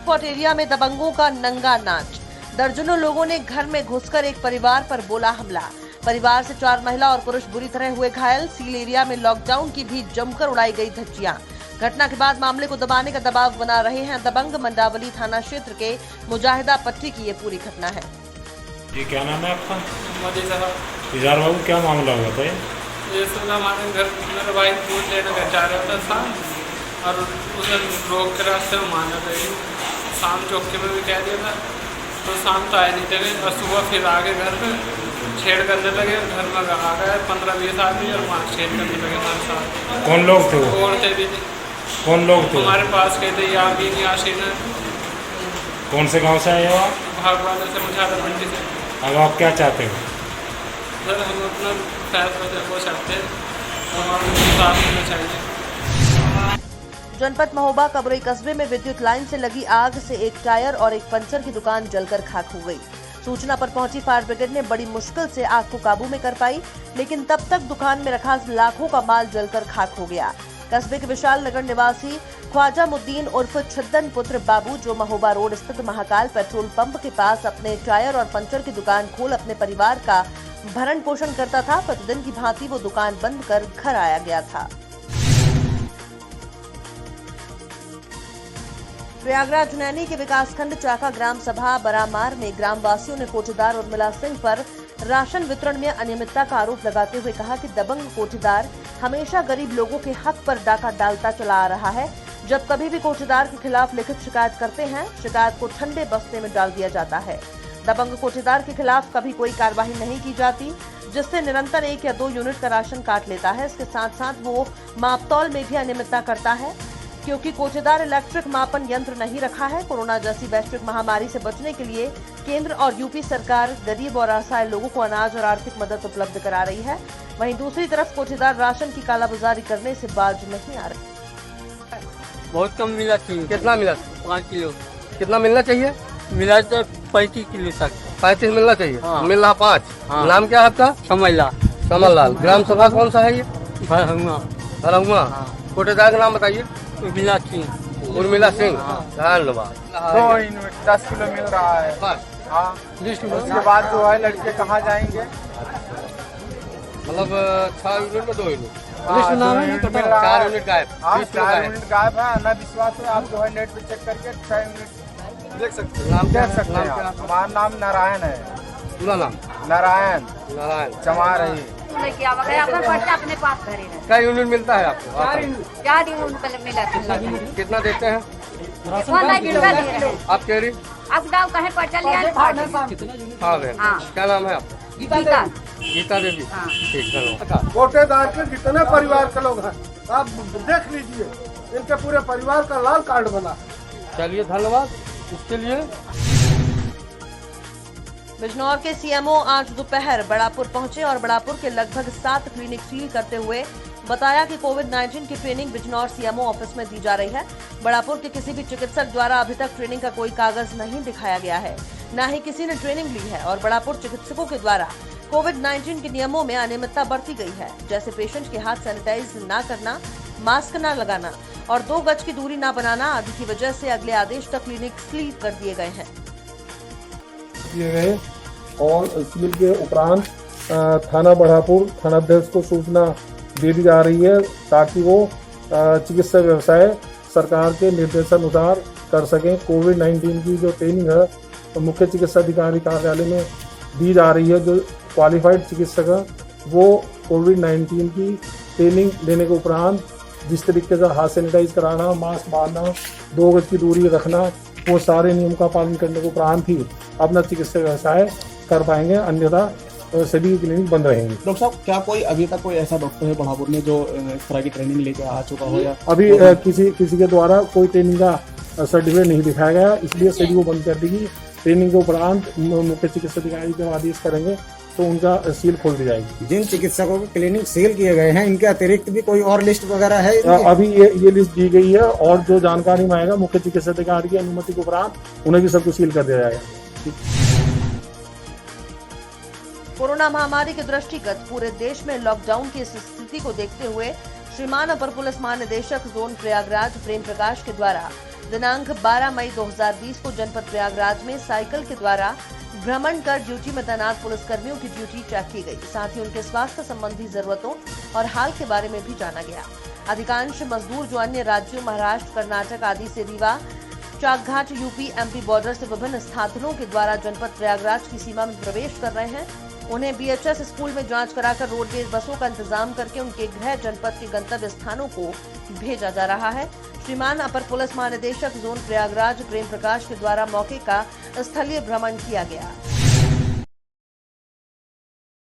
Hotspot area में दबंगों का नंगा नाच। दर्जनों लोगों ने घर में घुसकर एक परिवार पर बोला हमला। परिवार से 4 महिला और पुरुष बुरी तरह हुए घायल। सील एरिया में लॉकडाउन की भी जमकर उड़ाई गई धज्जियां। घटना के बाद मामले को दबाने का दबाव बना रहे हैं दबंग। मंडावली थाना क्षेत्र के मुजाहिदा पट्टी की ये पूरी घटना है। ये क्या नाम है आपका? मोदी साहब, इजार बाबू, क्या मामला हुआ था ये सुन हमारे घर मेरा भाई दूध लेने का चाह रहा था शाम, और उसे रोक के रास्ते में माना गई। शाम चौके में भी कह दिया था, तो शाम तो आए नहीं थे और सुबह फिर आगे घर पे छेड़ करने लगे। घर में आ गए 15-20 आदमी और वहाँ छेड़ करने लगे हमारे साथ। कौन लोग थे वो? और थे भी नहीं। कौन लोग थे? हमारे पास गए थे या भी नहीं आशीन है। कौन से गांव से आए हो आप? भागवाने से, मुझादा मंडी से। अब आप क्या चाहते हो? सर हम अपना फैसला वो चाहते हैं, हमारे साथ होना चाहिए। जनपद महोबा कबरई कस्बे में विद्युत लाइन से लगी आग से एक टायर और एक पंचर की दुकान जलकर खाक हो गई। सूचना पर पहुंची फायर ब्रिगेड ने बड़ी मुश्किल से आग को काबू में कर पाई, लेकिन तब तक दुकान में रखा लाखों का माल जलकर खाक हो गया। कस्बे के विशाल नगर निवासी ख्वाजा मुद्दीन उर्फ छद्दन पुत्र बाबू, जो महोबा रोड स्थित महाकाल पेट्रोल पंप के पास अपने टायर और पंचर की दुकान खोल अपने परिवार का भरण पोषण करता था, प्रतिदिन की भांति वो दुकान बंद कर घर आया गया था। प्रयागराज नैनी के विकासखंड चाका ग्राम सभा बरामार में ग्रामवासियों ने कोठीदार उर्मिला सिंह पर राशन वितरण में अनियमितता का आरोप लगाते हुए कहा कि दबंग कोठीदार हमेशा गरीब लोगों के हक पर डाका डालता चला आ रहा है। जब कभी भी कोठीदार के खिलाफ लिखित शिकायत करते हैं, शिकायत को ठंडे बस्ते में डाल दिया जाता है। दबंग कोठीदार के खिलाफ कभी कोई कार्रवाई नहीं की जाती, जिससे निरंतर 1 या 2 यूनिट का राशन काट लेता है। इसके साथ साथ वो मापतौल में भी अनियमितता करता है, क्योंकि कोठीदार इलेक्ट्रिक मापन यंत्र नहीं रखा है। कोरोना जैसी वैश्विक महामारी से बचने के लिए केंद्र और यूपी सरकार गरीब और असहाय लोगों को अनाज और आर्थिक मदद उपलब्ध करा रही है। वहीं दूसरी तरफ कोठीदार राशन की कालाबाजारी करने से बाज नहीं आ रहे। बहुत कम मिला चाहिए। कितना मिला? 5 किलो कितना मिलना चाहिए? मिला तो 35 किलो तक। 35 मिलना चाहिए। हाँ। मिल रहा 5। हाँ। नाम क्या है आपका? समझला कमल लाल। ग्राम सभा कौन सा है ये? भरहुआ। हाँ। कोटेदार का नाम बताइए। उर्मिला सिंह। उर्मिला सिंह। धन्यवाद। 2 यूनिट 10 किलो मिल रहा है। हाँ, उसके बाद जो है लड़के कहाँ जाएंगे? मतलब 6 यूनिट में 2 यूनिट। हाँ, 2 यूनिट मिल रहा 4 है। यूनिट गायब। हाँ, 20 किलो 4 गायब। यूनिट गायब है। ना विश्वास है, आप जो है नेट पे चेक करके 6 यूनिट देख सकते हैं। नाम क्या देख है? सकते हैं नाम क्या आप। हमारा नाम नारायण है। पूरा नाम? नारायण नारायण। चमा रही। अपने पास घरे रहे। क्या यूनिट मिलता है आपको? 4 दिन पहले मिला था। कितना देते हैं? 15 किलो दे रहे हैं। आप कह रही? अब दाव कहे पर चल यार। हाँ बहन। हाँ। क्या नाम है आपका? गीता। गीता देवी। हाँ। ठीक, धन्यवाद। कोटेदार के जितने परिवार के लोग हैं, आप देख लीजिए, इनके पूरे परिवार का लाल कार्ड बना। चलिए, धन्यवाद इसके लिए। बिजनौर के सीएमओ आज दोपहर बड़ापुर पहुंचे और बड़ापुर के लगभग 7 क्लिनिक सील करते हुए बताया कि कोविड-19 की ट्रेनिंग बिजनौर सीएमओ ऑफिस में दी जा रही है। बड़ापुर के किसी भी चिकित्सक द्वारा अभी तक ट्रेनिंग का कोई कागज नहीं दिखाया गया है, न ही किसी ने ट्रेनिंग ली है और बड़ापुर चिकित्सकों के द्वारा कोविड-19 के नियमों में अनियमितता बरती गई है, जैसे पेशेंट के हाथ सैनिटाइज न करना, मास्क न लगाना और 2 गज की दूरी न बनाना आदि की वजह से अगले आदेश तक क्लिनिक सील कर दिए गए हैं। और सील के उपरांत थाना बड़ापुर थानाध्यक्ष को सूचना दे दी जा रही है, ताकि वो चिकित्सा व्यवसाय सरकार के निर्देशानुसार कर सकें। कोविड-19 की जो ट्रेनिंग है तो मुख्य चिकित्सा अधिकारी कार्यालय में दी जा रही है। जो क्वालिफाइड चिकित्सक है वो कोविड-19 की ट्रेनिंग लेने के उपरांत जिस तरीके से हाथ सैनिटाइज कराना, मास्क बांधना, 2 गज की दूरी रखना, वो सारे नियम का पालन करने के उपरांत ही अपना चिकित्सा व्यवसाय कर पाएंगे, अन्यथा सभी क्लिनिक बंद रहेंगे। डॉक्टर साहब, क्या कोई अभी तक कोई ऐसा डॉक्टर है बड़ापुर में जो इस तरह की ट्रेनिंग लेके आ चुका हो? या अभी किसी के द्वारा कोई ट्रेनिंग का सर्टिफिकेट नहीं दिखाया गया, इसलिए सभी को बंद कर देगी। ट्रेनिंग के उपरांत मुख्य चिकित्सा अधिकारी जब आदेश करेंगे तो उनका सील खोल दी जाएगी। जिन चिकित्सकों के क्लिनिक सील किए गए हैं, इनके अतिरिक्त भी कोई और लिस्ट वगैरह है? अभी ये लिस्ट दी गई है और जो जानकारी में आएगा मुख्य चिकित्सा अधिकारी की अनुमति के उपरांत उन्हें भी सब कुछ सील कर दिया जाएगा। कोरोना महामारी के दृष्टिगत पूरे देश में लॉकडाउन की इस स्थिति को देखते हुए श्रीमान अपर पुलिस महानिदेशक जोन प्रयागराज प्रेम प्रकाश के द्वारा दिनांक 12 मई 2020 को जनपद प्रयागराज में साइकिल के द्वारा भ्रमण कर ड्यूटी में तैनात पुलिसकर्मियों की ड्यूटी चेक की गई। साथ ही उनके स्वास्थ्य संबंधी जरूरतों और हाल के बारे में भी जाना गया। अधिकांश मजदूर जो अन्य राज्यों महाराष्ट्र, कर्नाटक आदि से Rewa, Chakghat, UP, MP border से विभिन्न साधनों के द्वारा जनपद प्रयागराज की सीमा में प्रवेश कर रहे हैं, उन्हें बीएचएस स्कूल में जांच कराकर रोडवेज बसों का इंतजाम करके उनके गृह जनपद के गंतव्य स्थानों को भेजा जा रहा है। श्रीमान अपर पुलिस महानिदेशक जोन प्रयागराज प्रेम प्रकाश के द्वारा मौके का स्थलीय भ्रमण किया गया।